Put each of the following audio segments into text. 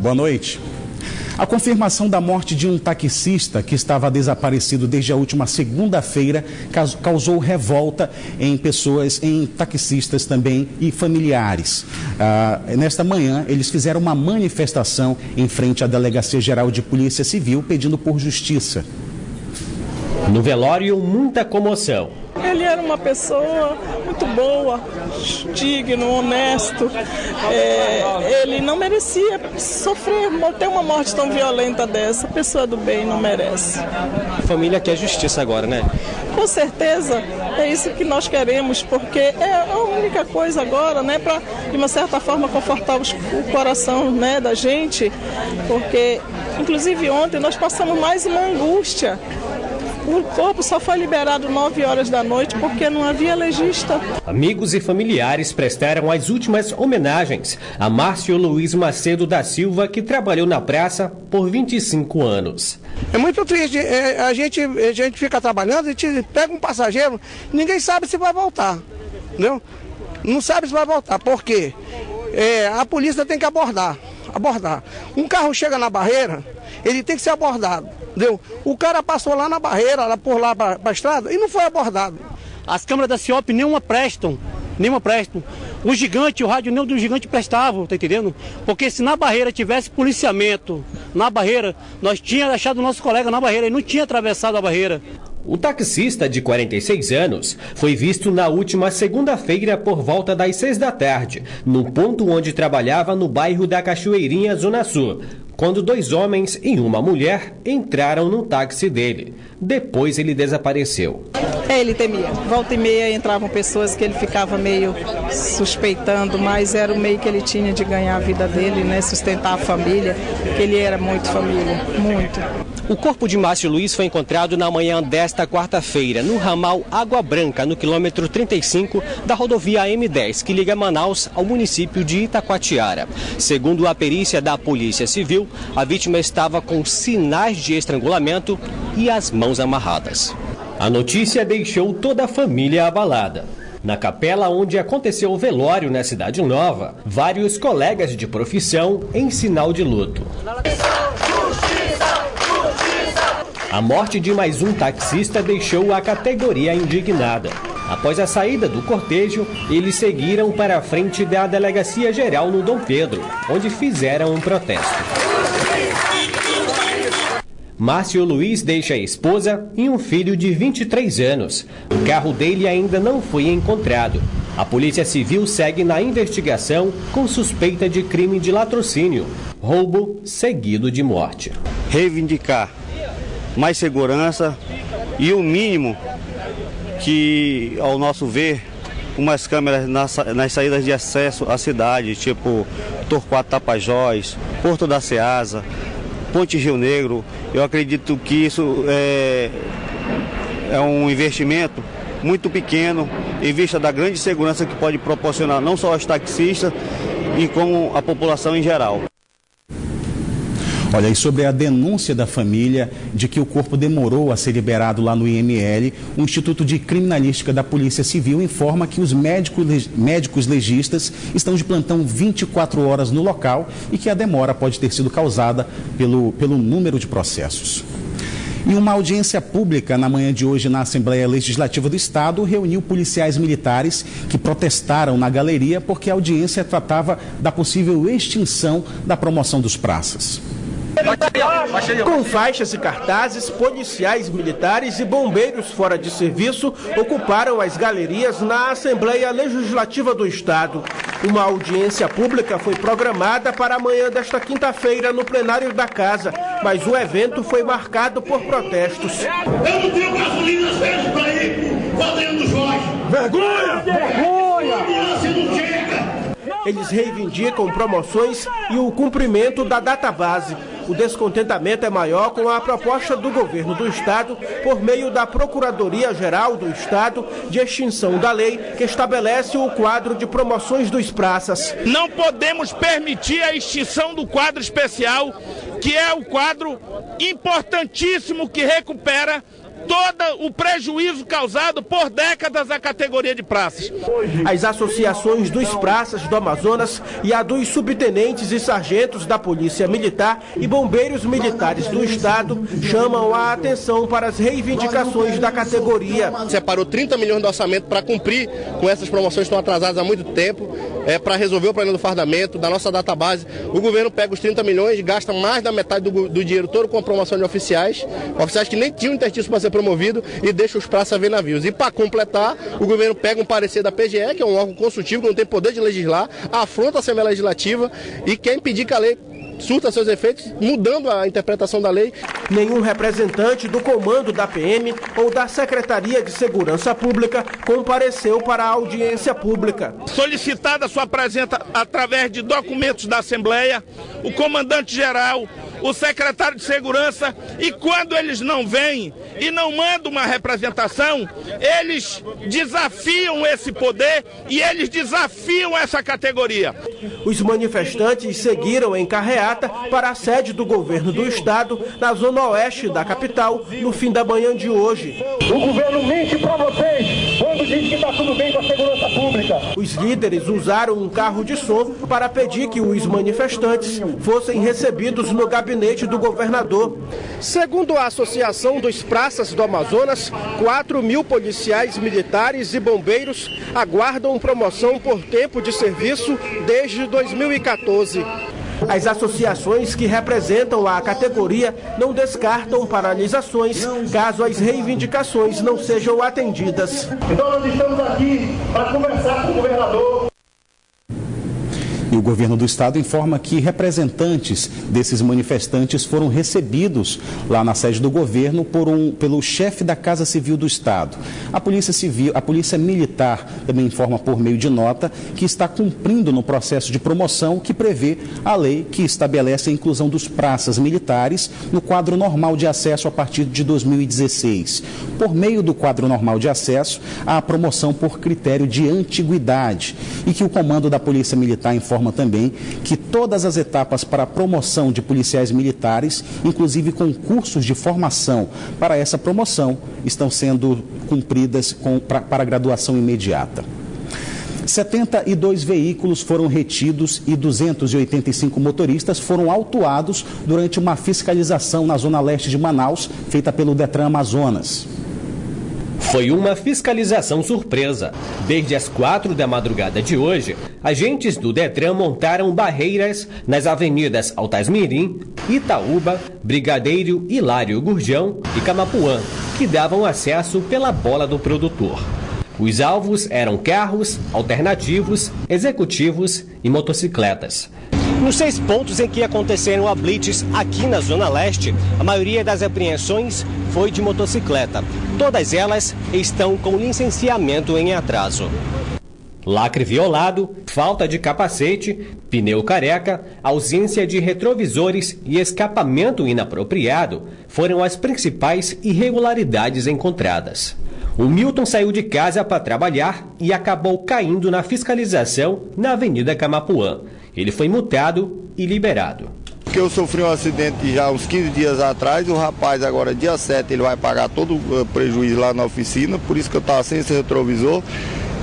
Boa noite. A confirmação da morte de um taxista que estava desaparecido desde a última segunda-feira causou revolta em pessoas, em taxistas também e familiares. Nesta manhã, eles fizeram uma manifestação em frente à Delegacia Geral de Polícia Civil pedindo por justiça. No velório, muita comoção. Ele era uma pessoa muito boa, digno, honesto. Ele não merecia sofrer, ter uma morte tão violenta dessa. Pessoa do bem não merece. A família quer justiça agora, né? Com certeza, é isso que nós queremos, porque é a única coisa agora, né, para, de uma certa forma, confortar o coração, né, da gente, porque, inclusive, ontem nós passamos mais uma angústia. O corpo só foi liberado 9 horas da noite porque não havia legista. Amigos e familiares prestaram as últimas homenagens a Márcio Luiz Macedo da Silva, que trabalhou na praça por 25 anos. É muito triste, a gente fica trabalhando, a gente pega um passageiro, ninguém sabe se vai voltar, entendeu? Não sabe se vai voltar, por quê? A polícia tem que abordar. Um carro chega na barreira, ele tem que ser abordado, entendeu? O cara passou lá na barreira, por lá para a estrada, e não foi abordado. As câmeras da CIOP nenhuma prestam. O gigante, o rádio nem do gigante prestava, tá entendendo? Porque se na barreira tivesse policiamento, na barreira, nós tínhamos achado o nosso colega na barreira, ele não tinha atravessado a barreira. O taxista de 46 anos foi visto na última segunda-feira por volta das 6 da tarde, no ponto onde trabalhava no bairro da Cachoeirinha, Zona Sul, quando 2 homens e uma mulher entraram no táxi dele. Depois ele desapareceu. Ele temia. Volta e meia entravam pessoas que ele ficava meio suspeitando, mas era o meio que ele tinha de ganhar a vida dele, né? Sustentar a família, que ele era muito família, muito. O corpo de Márcio Luiz foi encontrado na manhã desta quarta-feira, no ramal Água Branca, no quilômetro 35 da rodovia M10, que liga Manaus ao município de Itacoatiara. Segundo a perícia da Polícia Civil, a vítima estava com sinais de estrangulamento e as mãos amarradas. A notícia deixou toda a família abalada. Na capela onde aconteceu o velório na Cidade Nova, vários colegas de profissão em sinal de luto. A morte de mais um taxista deixou a categoria indignada. Após a saída do cortejo, eles seguiram para a frente da Delegacia Geral no Dom Pedro, onde fizeram um protesto. Márcio Luiz deixa a esposa e um filho de 23 anos. O carro dele ainda não foi encontrado. A Polícia Civil segue na investigação com suspeita de crime de latrocínio, roubo seguido de morte. Reivindicar mais segurança e o mínimo que, ao nosso ver, umas câmeras nas saídas de acesso à cidade, tipo Torquato Tapajós, Porto da Ceasa, Ponte Rio Negro. Eu acredito que isso é um investimento muito pequeno em vista da grande segurança que pode proporcionar não só aos taxistas e como a população em geral. Olha, e sobre a denúncia da família de que o corpo demorou a ser liberado lá no IML, o Instituto de Criminalística da Polícia Civil informa que os médicos legistas estão de plantão 24 horas no local e que a demora pode ter sido causada pelo número de processos. E uma audiência pública na manhã de hoje na Assembleia Legislativa do Estado reuniu policiais militares que protestaram na galeria porque a audiência tratava da possível extinção da promoção dos praças. Com faixas e cartazes, policiais militares e bombeiros fora de serviço ocuparam as galerias na Assembleia Legislativa do Estado. Uma audiência pública foi programada para amanhã desta quinta-feira no plenário da Casa, mas o evento foi marcado por protestos. Eu não tenho gasolina para ir fazendo Jorge. Vergonha! Vergonha! Eles reivindicam promoções e o cumprimento da database. O descontentamento é maior com a proposta do governo do Estado, por meio da Procuradoria-Geral do Estado, de extinção da lei que estabelece o quadro de promoções dos praças. Não podemos permitir a extinção do quadro especial, que é o quadro importantíssimo que recupera todo o prejuízo causado por décadas à categoria de praças. As associações dos praças do Amazonas e a dos subtenentes e sargentos da Polícia Militar e bombeiros militares do Estado chamam a atenção para as reivindicações da categoria. Separou 30 milhões de orçamento para cumprir com essas promoções que estão atrasadas há muito tempo, para resolver o problema do fardamento, da nossa database. O governo pega os 30 milhões e gasta mais da metade do dinheiro todo com a promoção de oficiais que nem tinham interstício para ser promovido, e deixa os praças a ver navios. E para completar, o governo pega um parecer da PGE, que é um órgão consultivo que não tem poder de legislar, afronta a Assembleia Legislativa e quer impedir que a lei surta seus efeitos, mudando a interpretação da lei. Nenhum representante do comando da PM ou da Secretaria de Segurança Pública compareceu para a audiência pública. Solicitada sua presença através de documentos da Assembleia, o comandante-geral, o secretário de Segurança, e quando eles não vêm e não mandam uma representação, eles desafiam esse poder e eles desafiam essa categoria. Os manifestantes seguiram em carreata para a sede do governo do estado, na zona oeste da capital, no fim da manhã de hoje. O governo mente para vocês quando diz que está tudo bem com a segurança pública. Os líderes usaram um carro de som para pedir que os manifestantes fossem recebidos no gabinete do governador. Segundo a Associação dos Praças do Amazonas, 4.000 policiais militares e bombeiros aguardam promoção por tempo de serviço desde 2014. As associações que representam a categoria não descartam paralisações caso as reivindicações não sejam atendidas. Então nós estamos aqui para conversar com o governador. E o governo do estado informa que representantes desses manifestantes foram recebidos lá na sede do governo pelo chefe da Casa Civil do estado. A Polícia Militar também informa por meio de nota que está cumprindo no processo de promoção que prevê a lei que estabelece a inclusão dos praças militares no quadro normal de acesso a partir de 2016. Por meio do quadro normal de acesso, há a promoção por critério de antiguidade e que o comando da Polícia Militar informa também que todas as etapas para a promoção de policiais militares, inclusive concursos de formação para essa promoção, estão sendo cumpridas para a graduação imediata. 72 veículos foram retidos e 285 motoristas foram autuados durante uma fiscalização na zona leste de Manaus, feita pelo Detran Amazonas. Foi uma fiscalização surpresa. Desde as 4 da madrugada de hoje, agentes do Detran montaram barreiras nas avenidas Altasmirim, Itaúba, Brigadeiro Hilário Gurjão e Camapuã, que davam acesso pela Bola do Produtor. Os alvos eram carros, alternativos, executivos e motocicletas. Nos 6 pontos em que aconteceram a blitz aqui na Zona Leste, a maioria das apreensões foi de motocicleta. Todas elas estão com licenciamento em atraso. Lacre violado, falta de capacete, pneu careca, ausência de retrovisores e escapamento inapropriado foram as principais irregularidades encontradas. O Milton saiu de casa para trabalhar e acabou caindo na fiscalização na Avenida Camapuã. Ele foi multado e liberado. Porque eu sofri um acidente já uns 15 dias atrás, o rapaz agora dia 7 ele vai pagar todo o prejuízo lá na oficina, por isso que eu estava sem esse retrovisor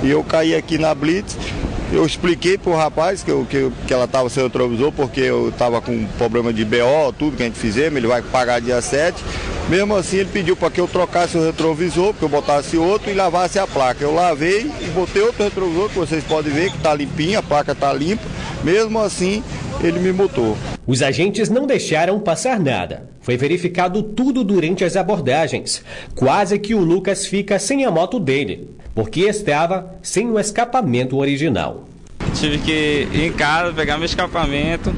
e eu caí aqui na blitz. Eu expliquei pro rapaz que ela estava sem retrovisor porque eu estava com problema de BO, tudo que a gente fizemos, ele vai pagar dia 7. Mesmo assim ele pediu para que eu trocasse o retrovisor, que eu botasse outro e lavasse a placa. Eu lavei e botei outro retrovisor, que vocês podem ver que está limpinho, a placa está limpa. Mesmo assim, ele me multou. Os agentes não deixaram passar nada. Foi verificado tudo durante as abordagens. Quase que o Lucas fica sem a moto dele, porque estava sem o escapamento original. Tive que ir em casa, pegar meu escapamento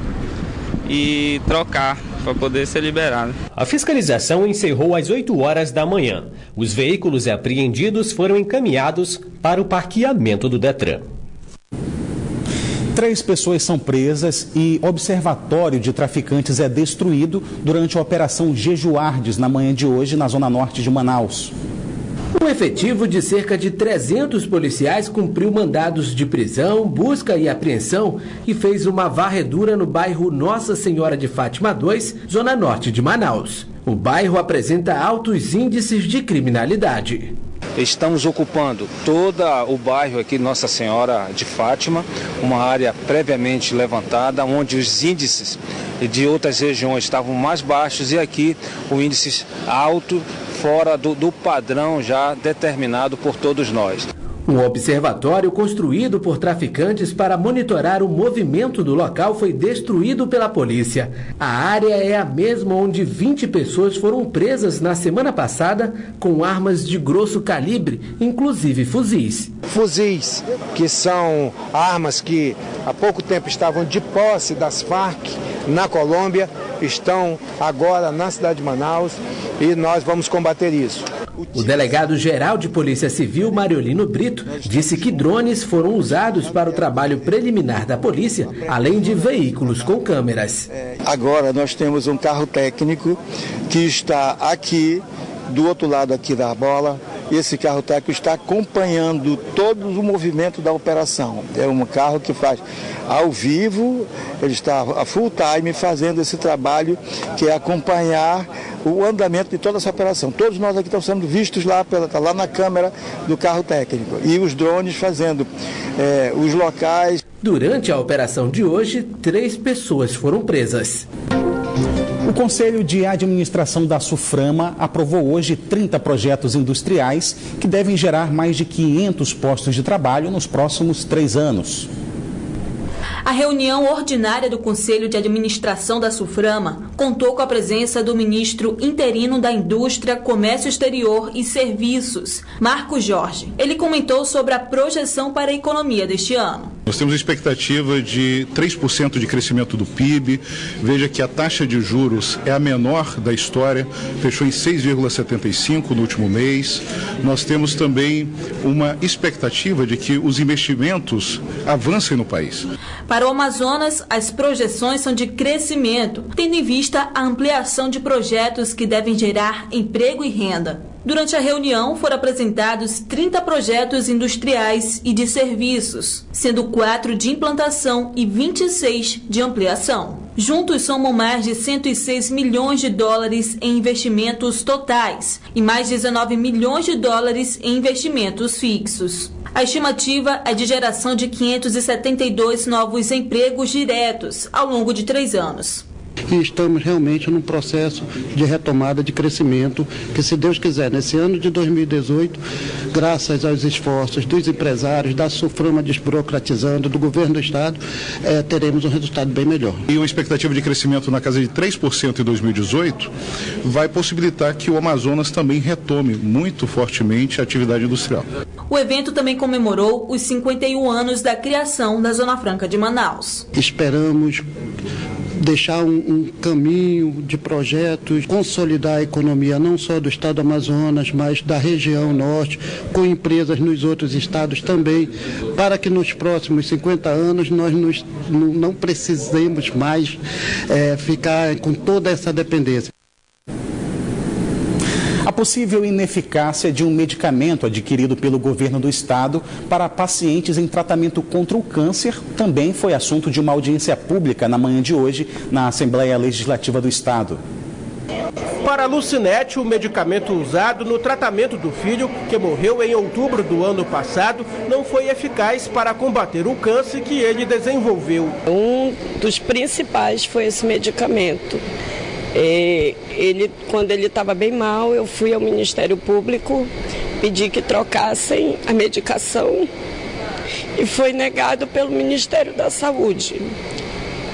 e trocar para poder ser liberado. A fiscalização encerrou às 8 horas da manhã. Os veículos apreendidos foram encaminhados para o parqueamento do Detran. 3 pessoas são presas e observatório de traficantes é destruído durante a Operação Jejuardes na manhã de hoje na zona norte de Manaus. Um efetivo de cerca de 300 policiais cumpriu mandados de prisão, busca e apreensão e fez uma varredura no bairro Nossa Senhora de Fátima 2, zona norte de Manaus. O bairro apresenta altos índices de criminalidade. Estamos ocupando todo o bairro aqui Nossa Senhora de Fátima, uma área previamente levantada, onde os índices de outras regiões estavam mais baixos e aqui o índice alto, fora do padrão já determinado por todos nós. Um observatório construído por traficantes para monitorar o movimento do local foi destruído pela polícia. A área é a mesma onde 20 pessoas foram presas na semana passada com armas de grosso calibre, inclusive fuzis. Fuzis, que são armas que há pouco tempo estavam de posse das Farc na Colômbia, estão agora na cidade de Manaus e nós vamos combater isso. O delegado-geral de Polícia Civil, Mariolino Brito, disse que drones foram usados para o trabalho preliminar da polícia, além de veículos com câmeras. Agora nós temos um carro técnico que está aqui, do outro lado aqui da bola. Esse carro técnico está acompanhando todo o movimento da operação. É um carro que faz ao vivo, ele está a full time fazendo esse trabalho que é acompanhar o andamento de toda essa operação. Todos nós aqui estamos sendo vistos lá na câmera do carro técnico e os drones fazendo os locais. Durante a operação de hoje, 3 pessoas foram presas. O Conselho de Administração da Suframa aprovou hoje 30 projetos industriais que devem gerar mais de 500 postos de trabalho nos próximos 3 anos. A reunião ordinária do Conselho de Administração da Suframa contou com a presença do ministro interino da Indústria, Comércio Exterior e Serviços, Marcos Jorge. Ele comentou sobre a projeção para a economia deste ano. Nós temos a expectativa de 3% de crescimento do PIB. Veja que a taxa de juros é a menor da história, fechou em 6,75 no último mês. Nós temos também uma expectativa de que os investimentos avancem no país. Para o Amazonas, as projeções são de crescimento, tendo em vista a ampliação de projetos que devem gerar emprego e renda. Durante a reunião, foram apresentados 30 projetos industriais e de serviços, sendo 4 de implantação e 26 de ampliação. Juntos somam mais de 106 milhões de dólares em investimentos totais e mais 19 milhões de dólares em investimentos fixos. A estimativa é de geração de 572 novos empregos diretos ao longo de 3 anos. E estamos realmente num processo de retomada de crescimento, que, se Deus quiser, nesse ano de 2018, graças aos esforços dos empresários, da Suframa desburocratizando, do governo do Estado, teremos um resultado bem melhor. E uma expectativa de crescimento na casa de 3% em 2018 vai possibilitar que o Amazonas também retome muito fortemente a atividade industrial. O evento também comemorou os 51 anos da criação da Zona Franca de Manaus. Esperamos deixar um caminho de projetos, consolidar a economia não só do estado do Amazonas, mas da região norte, com empresas nos outros estados também, para que nos próximos 50 anos nós não precisemos mais ficar com toda essa dependência. A possível ineficácia de um medicamento adquirido pelo governo do estado para pacientes em tratamento contra o câncer também foi assunto de uma audiência pública na manhã de hoje na Assembleia Legislativa do Estado. Para Lucinete, o medicamento usado no tratamento do filho, que morreu em outubro do ano passado, não foi eficaz para combater o câncer que ele desenvolveu. Um dos principais foi esse medicamento. Quando ele estava bem mal, eu fui ao Ministério Público, pedi que trocassem a medicação e foi negado pelo Ministério da Saúde.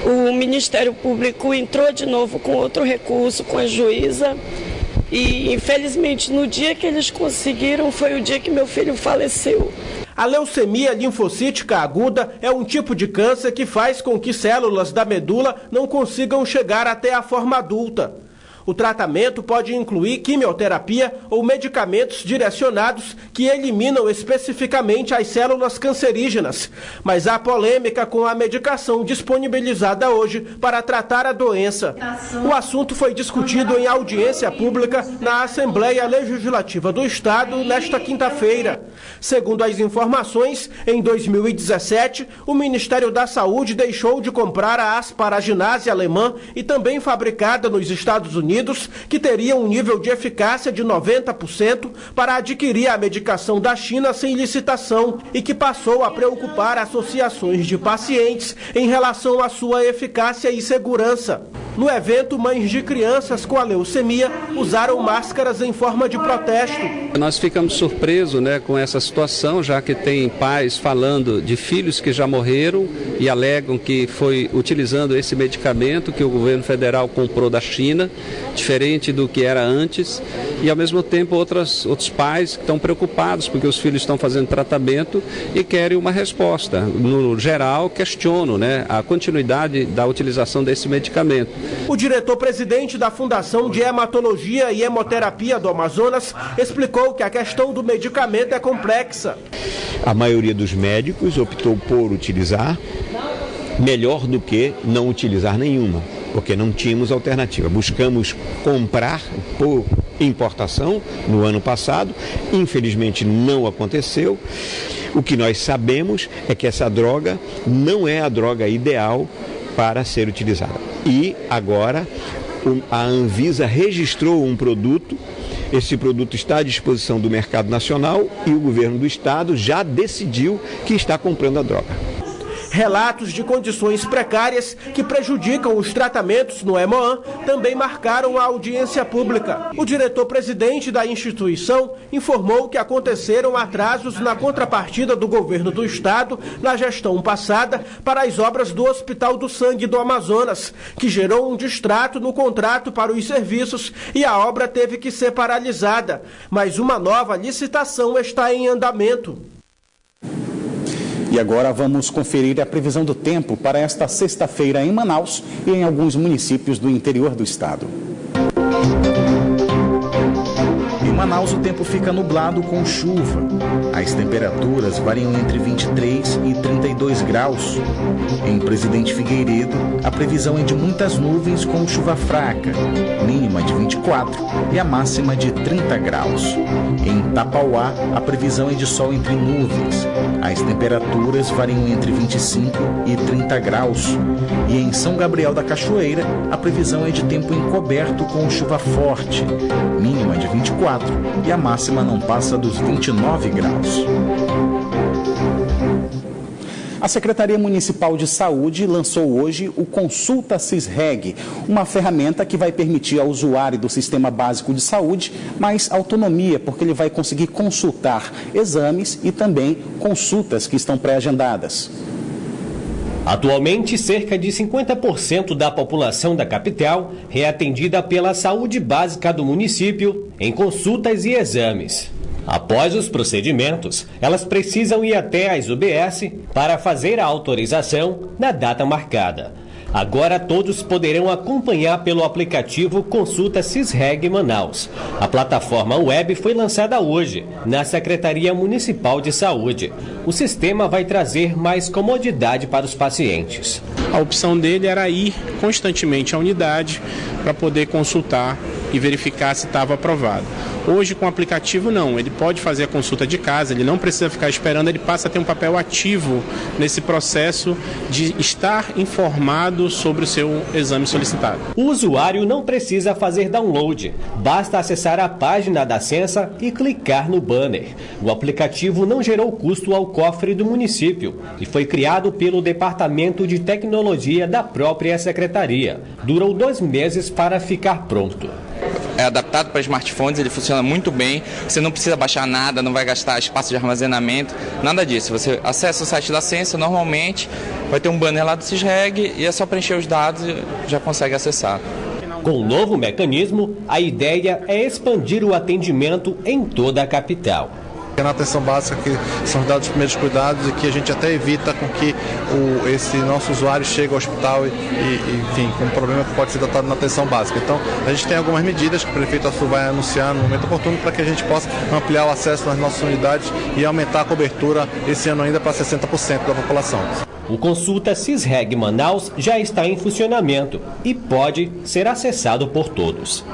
O Ministério Público entrou de novo com outro recurso, com a juíza, e infelizmente no dia que eles conseguiram foi o dia que meu filho faleceu. A leucemia linfocítica aguda é um tipo de câncer que faz com que células da medula não consigam chegar até a forma adulta. O tratamento pode incluir quimioterapia ou medicamentos direcionados que eliminam especificamente as células cancerígenas. Mas há polêmica com a medicação disponibilizada hoje para tratar a doença. O assunto foi discutido em audiência pública na Assembleia Legislativa do Estado nesta quinta-feira. Segundo as informações, em 2017, o Ministério da Saúde deixou de comprar a asparaginase alemã e também fabricada nos Estados Unidos Unidos, que teria um nível de eficácia de 90% para adquirir a medicação da China sem licitação e que passou a preocupar associações de pacientes em relação à sua eficácia e segurança. No evento, mães de crianças com a leucemia usaram máscaras em forma de protesto. Nós ficamos surpresos, com essa situação, já que tem pais falando de filhos que já morreram e alegam que foi utilizando esse medicamento que o governo federal comprou da China, diferente do que era antes, e ao mesmo tempo outros pais que estão preocupados porque os filhos estão fazendo tratamento e querem uma resposta. No geral, questiono a continuidade da utilização desse medicamento. O diretor-presidente da Fundação de Hematologia e Hemoterapia do Amazonas explicou que a questão do medicamento é complexa. A maioria dos médicos optou por utilizar, melhor do que não utilizar nenhuma, porque não tínhamos alternativa. Buscamos comprar por importação no ano passado, infelizmente não aconteceu. O que nós sabemos é que essa droga não é a droga ideal para ser utilizada. E agora a Anvisa registrou um produto, esse produto está à disposição do mercado nacional e o governo do estado já decidiu que está comprando a droga. Relatos de condições precárias que prejudicam os tratamentos no Hemoan também marcaram a audiência pública. O diretor-presidente da instituição informou que aconteceram atrasos na contrapartida do governo do estado na gestão passada para as obras do Hospital do Sangue do Amazonas, que gerou um distrato no contrato para os serviços e a obra teve que ser paralisada. Mas uma nova licitação está em andamento. E agora vamos conferir a previsão do tempo para esta sexta-feira em Manaus e em alguns municípios do interior do estado. Em Manaus, o tempo fica nublado com chuva. As temperaturas variam entre 23 e 32 graus. Em Presidente Figueiredo, a previsão é de muitas nuvens com chuva fraca, mínima de 24 e a máxima de 30 graus. Em Tapauá, a previsão é de sol entre nuvens. As temperaturas variam entre 25 e 30 graus. E em São Gabriel da Cachoeira, a previsão é de tempo encoberto com chuva forte, mínima de 24 e a máxima não passa dos 29 graus. A Secretaria Municipal de Saúde lançou hoje o Consulta CISREG, uma ferramenta que vai permitir ao usuário do Sistema Básico de Saúde mais autonomia, porque ele vai conseguir consultar exames e também consultas que estão pré-agendadas. Atualmente, cerca de 50% da população da capital é atendida pela saúde básica do município em consultas e exames. Após os procedimentos, elas precisam ir até as UBS para fazer a autorização na data marcada. Agora todos poderão acompanhar pelo aplicativo Consulta CISREG Manaus. A plataforma web foi lançada hoje na Secretaria Municipal de Saúde. O sistema vai trazer mais comodidade para os pacientes. A opção dele era ir constantemente à unidade para poder consultar e verificar se estava aprovado. Hoje, com o aplicativo, não. Ele pode fazer a consulta de casa, ele não precisa ficar esperando, ele passa a ter um papel ativo nesse processo de estar informado sobre o seu exame solicitado. O usuário não precisa fazer download, basta acessar a página da Censa e clicar no banner. O aplicativo não gerou custo ao cofre do município e foi criado pelo Departamento de Tecnologia da própria Secretaria. Durou 2 meses para ficar pronto. É adaptado para smartphones, ele funciona muito bem, você não precisa baixar nada, não vai gastar espaço de armazenamento, nada disso. Você acessa o site da Censa, normalmente vai ter um banner lá do CISREG e é só preencher os dados e já consegue acessar. Com o novo mecanismo, a ideia é expandir o atendimento em toda a capital. Na atenção básica, que são dados os primeiros cuidados e que a gente até evita com que esse nosso usuário chegue ao hospital enfim, com um problema que pode ser tratado na atenção básica. Então, a gente tem algumas medidas que o prefeito Assu vai anunciar no momento oportuno para que a gente possa ampliar o acesso nas nossas unidades e aumentar a cobertura esse ano ainda para 60% da população. O Consulta CISREG Manaus já está em funcionamento e pode ser acessado por todos.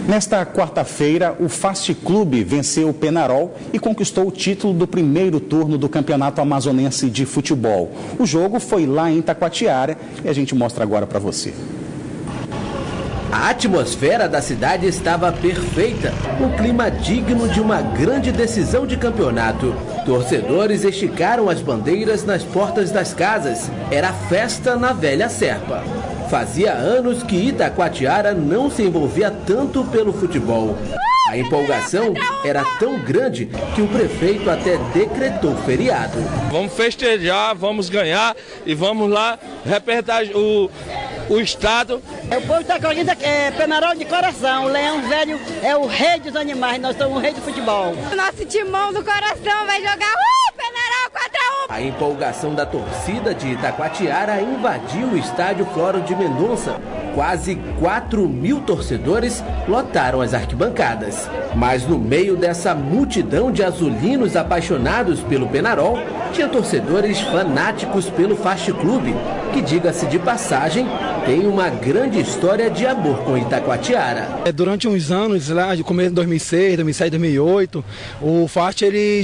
Nesta quarta-feira, o Fast Clube venceu o Penarol e conquistou o título do primeiro turno do Campeonato Amazonense de Futebol. O jogo foi lá em Itacoatiara e a gente mostra agora para você. A atmosfera da cidade estava perfeita, um clima digno de uma grande decisão de campeonato. Torcedores esticaram as bandeiras nas portas das casas. Era festa na velha Serpa. Fazia anos que Itacoatiara não se envolvia tanto pelo futebol. A empolgação era tão grande que o prefeito até decretou feriado. Vamos festejar, vamos ganhar e vamos lá representar o estado. O povo está colhendo Penarol de coração. O Leão Velho é o rei dos animais, nós somos o rei do futebol. Nosso timão do coração vai jogar Penarol 4-1. A empolgação da torcida de Itacoatiara invadiu o estádio Floro de Mendonça. Quase 4.000 torcedores lotaram as arquibancadas. Mas no meio dessa multidão de azulinos apaixonados pelo Penarol, tinha torcedores fanáticos pelo Fast Clube, que, diga-se de passagem, tem uma grande história de amor com Itacoatiara. Durante uns anos, lá de começo de 2006, 2007, 2008, o Fast ele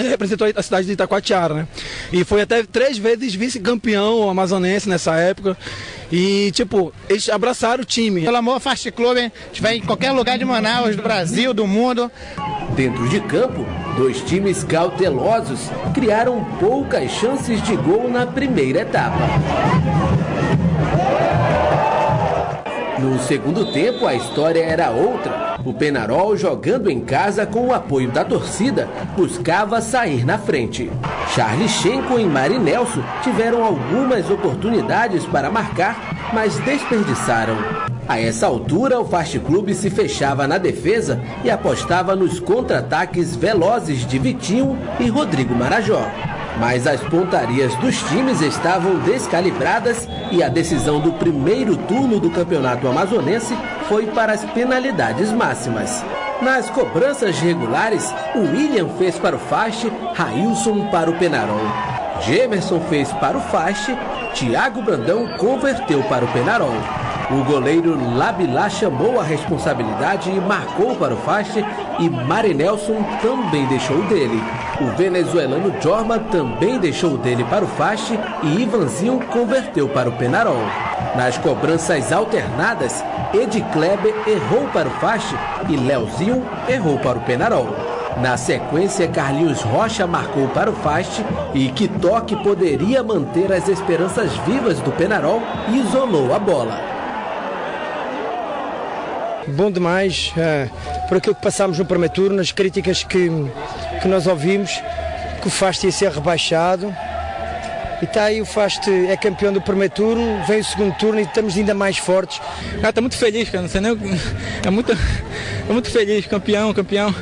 representou a cidade de Itacoatiara, né? E foi até 3 vezes vice-campeão amazonense nessa época. E, eles abraçaram o time. Pelo amor, Fast Club, a gente vai em qualquer lugar de Manaus, do Brasil, do mundo. Dentro de campo, 2 times cautelosos criaram poucas chances de gol na primeira etapa. No segundo tempo, a história era outra. O Penarol, jogando em casa com o apoio da torcida, buscava sair na frente. Charlichenko e Marinelso tiveram algumas oportunidades para marcar, mas desperdiçaram. A essa altura, o Fast Clube se fechava na defesa e apostava nos contra-ataques velozes de Vitinho e Rodrigo Marajó. Mas as pontarias dos times estavam descalibradas e a decisão do primeiro turno do campeonato amazonense foi para as penalidades máximas. Nas cobranças regulares, o William fez para o Fast, Railson para o Penarol. Gemerson fez para o Fast, Thiago Brandão converteu para o Penarol. O goleiro Labilá chamou a responsabilidade e marcou para o Fast, e Marinelson também deixou o dele. O venezuelano Jorma também deixou o dele para o Fast e Ivanzinho converteu para o Penarol. Nas cobranças alternadas, Edi Kleber errou para o Fast e Leozinho errou para o Penarol. Na sequência, Carlinhos Rocha marcou para o Fast e Kitoque poderia manter as esperanças vivas do Penarol e isolou a bola. Bom demais, por aquilo que passámos no primeiro turno, as críticas que nós ouvimos, que o Fast ia ser rebaixado. E está aí, o Fast é campeão do primeiro turno, vem o segundo turno e estamos ainda mais fortes. Estou muito feliz, cara, não sei nem, é muito feliz, campeão,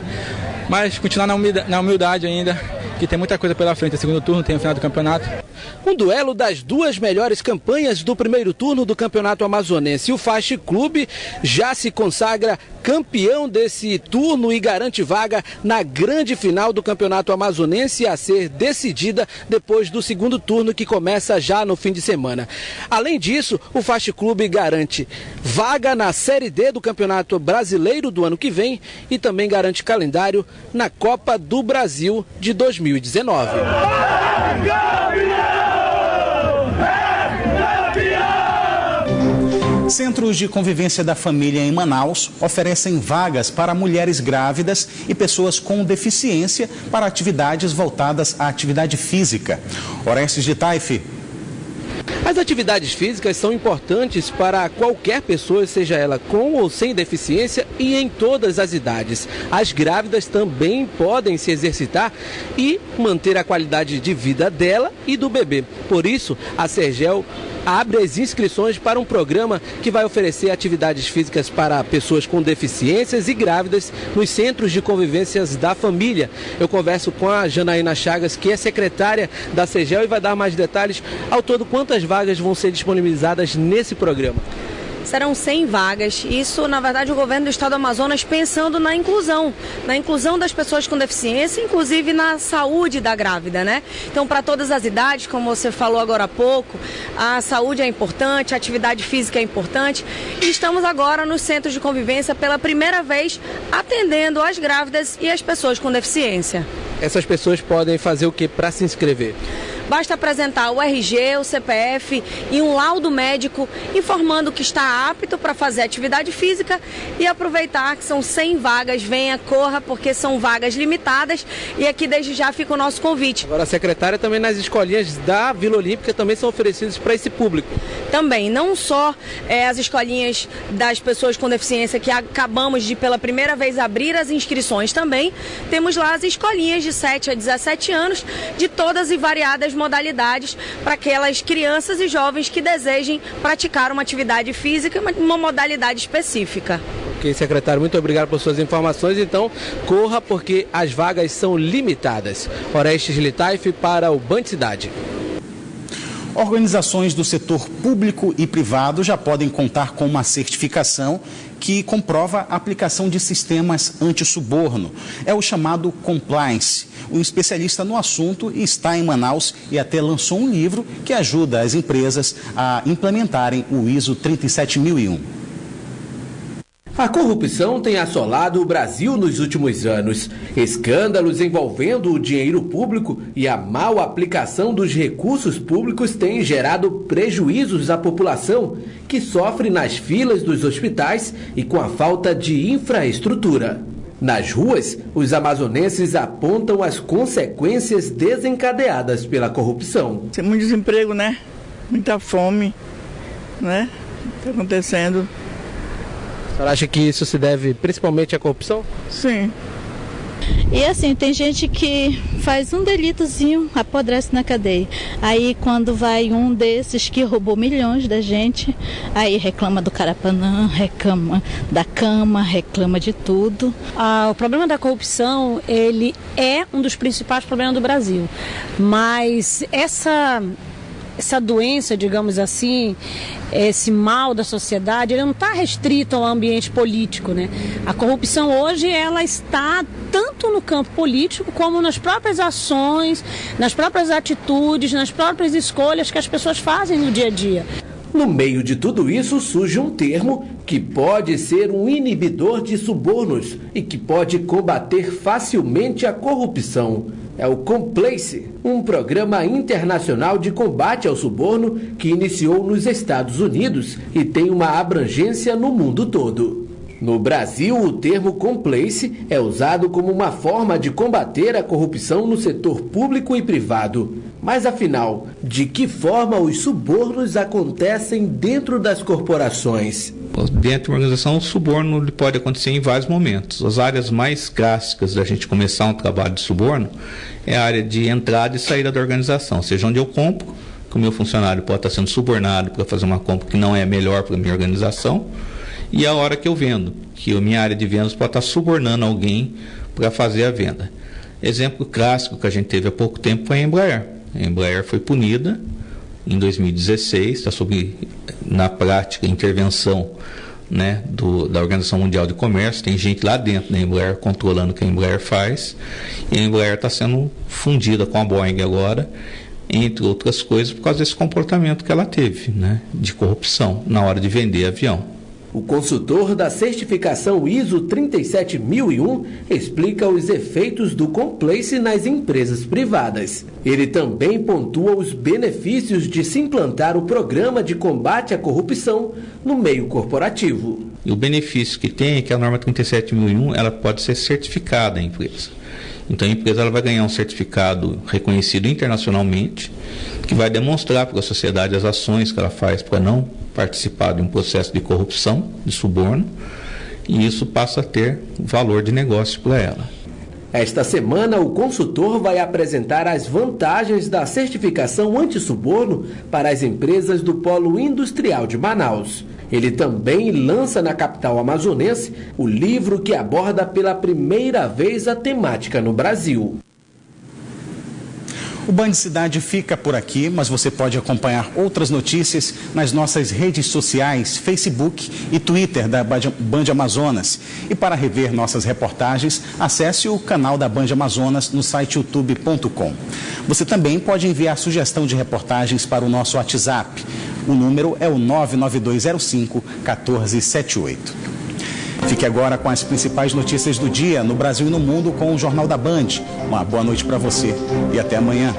mas continuar na humildade ainda, que tem muita coisa pela frente. O segundo turno tem o final do campeonato. Um duelo das 2 melhores campanhas do primeiro turno do Campeonato Amazonense. O Fast Clube já se consagra campeão desse turno e garante vaga na grande final do Campeonato Amazonense a ser decidida depois do segundo turno, que começa já no fim de semana. Além disso, o Fast Clube garante vaga na Série D do Campeonato Brasileiro do ano que vem e também garante calendário na Copa do Brasil de 2019. Centros de convivência da família em Manaus oferecem vagas para mulheres grávidas e pessoas com deficiência para atividades voltadas à atividade física. Orestes de Taife. As atividades físicas são importantes para qualquer pessoa, seja ela com ou sem deficiência, e em todas as idades. As grávidas também podem se exercitar e manter a qualidade de vida dela e do bebê. Por isso, a Sergel abre as inscrições para um programa que vai oferecer atividades físicas para pessoas com deficiências e grávidas nos centros de convivências da família. Eu converso com a Janaína Chagas, que é secretária da Sergel, e vai dar mais detalhes. Ao todo, quantas vagas vão ser disponibilizadas nesse programa? Serão 100 vagas. Isso, na verdade, o governo do estado do Amazonas pensando na inclusão das pessoas com deficiência, inclusive na saúde da grávida, né? Então, para todas as idades, como você falou agora há pouco, a saúde é importante, a atividade física é importante. E estamos agora nos centros de convivência pela primeira vez atendendo as grávidas e as pessoas com deficiência. Essas pessoas podem fazer o que para se inscrever? Basta apresentar o RG, o CPF e um laudo médico informando que está apto para fazer atividade física e aproveitar que são 100 vagas. Venha, corra, porque são vagas limitadas e aqui desde já fica o nosso convite. Agora, secretária, também nas escolinhas da Vila Olímpica também são oferecidas para esse público. Também, não só as escolinhas das pessoas com deficiência que acabamos de pela primeira vez abrir as inscrições, também temos lá as escolinhas de 7 a 17 anos de todas e variadas modalidades para aquelas crianças e jovens que desejem praticar uma atividade física, uma modalidade específica. Ok, secretário, muito obrigado por suas informações. Então, corra porque as vagas são limitadas. Orestes Litaif para o Band Cidade. Organizações do setor público e privado já podem contar com uma certificação que comprova a aplicação de sistemas anti-suborno. É o chamado compliance. Um especialista no assunto está em Manaus e até lançou um livro que ajuda as empresas a implementarem o ISO 37001. A corrupção tem assolado o Brasil nos últimos anos. Escândalos envolvendo o dinheiro público e a mal aplicação dos recursos públicos têm gerado prejuízos à população, que sofre nas filas dos hospitais e com a falta de infraestrutura. Nas ruas, os amazonenses apontam as consequências desencadeadas pela corrupção. Tem muito desemprego, né? Muita fome, né? Está acontecendo. A senhora acha que isso se deve principalmente à corrupção? Sim. E assim, tem gente que faz um delitozinho, apodrece na cadeia. Aí quando vai um desses que roubou milhões da gente, aí reclama do Carapanã, reclama da cama, reclama de tudo. O problema da corrupção, ele é um dos principais problemas do Brasil. Mas essa doença, digamos assim, esse mal da sociedade, ele não está restrito ao ambiente político, né? A corrupção hoje, ela está tanto no campo político como nas próprias ações, nas próprias atitudes, nas próprias escolhas que as pessoas fazem no dia a dia. No meio de tudo isso surge um termo que pode ser um inibidor de subornos e que pode combater facilmente a corrupção. É o Compliance, um programa internacional de combate ao suborno que iniciou nos Estados Unidos e tem uma abrangência no mundo todo. No Brasil, o termo Compliance é usado como uma forma de combater a corrupção no setor público e privado. Mas afinal, de que forma os subornos acontecem dentro das corporações? Dentro de uma organização, o suborno pode acontecer em vários momentos. As áreas mais clássicas da gente começar um trabalho de suborno é a área de entrada e saída da organização, seja onde eu compro, que o meu funcionário pode estar sendo subornado para fazer uma compra que não é melhor para a minha organização, e a hora que eu vendo, que a minha área de vendas pode estar subornando alguém para fazer a venda. Exemplo clássico que a gente teve há pouco tempo foi a Embraer. A Embraer foi punida em 2016, está sob, na prática, intervenção, né, da Organização Mundial de Comércio. Tem gente lá dentro da Embraer controlando o que a Embraer faz, e a Embraer está sendo fundida com a Boeing agora, entre outras coisas, por causa desse comportamento que ela teve, né, de corrupção na hora de vender avião. O consultor da certificação ISO 37001 explica os efeitos do compliance nas empresas privadas. Ele também pontua os benefícios de se implantar o programa de combate à corrupção no meio corporativo. E o benefício que tem é que a norma 37001 ela pode ser certificada à empresa. Então a empresa ela vai ganhar um certificado reconhecido internacionalmente, que vai demonstrar para a sociedade as ações que ela faz para não participar de um processo de corrupção, de suborno, e isso passa a ter valor de negócio para ela. Esta semana, o consultor vai apresentar as vantagens da certificação anti-suborno para as empresas do Polo Industrial de Manaus. Ele também lança na capital amazonense o livro que aborda pela primeira vez a temática no Brasil. O Band Cidade fica por aqui, mas você pode acompanhar outras notícias nas nossas redes sociais, Facebook e Twitter da Band Amazonas. E para rever nossas reportagens, acesse o canal da Band Amazonas no site youtube.com. Você também pode enviar sugestão de reportagens para o nosso WhatsApp. O número é o 99205-1478. Fique agora com as principais notícias do dia no Brasil e no mundo com o Jornal da Band. Uma boa noite para você e até amanhã.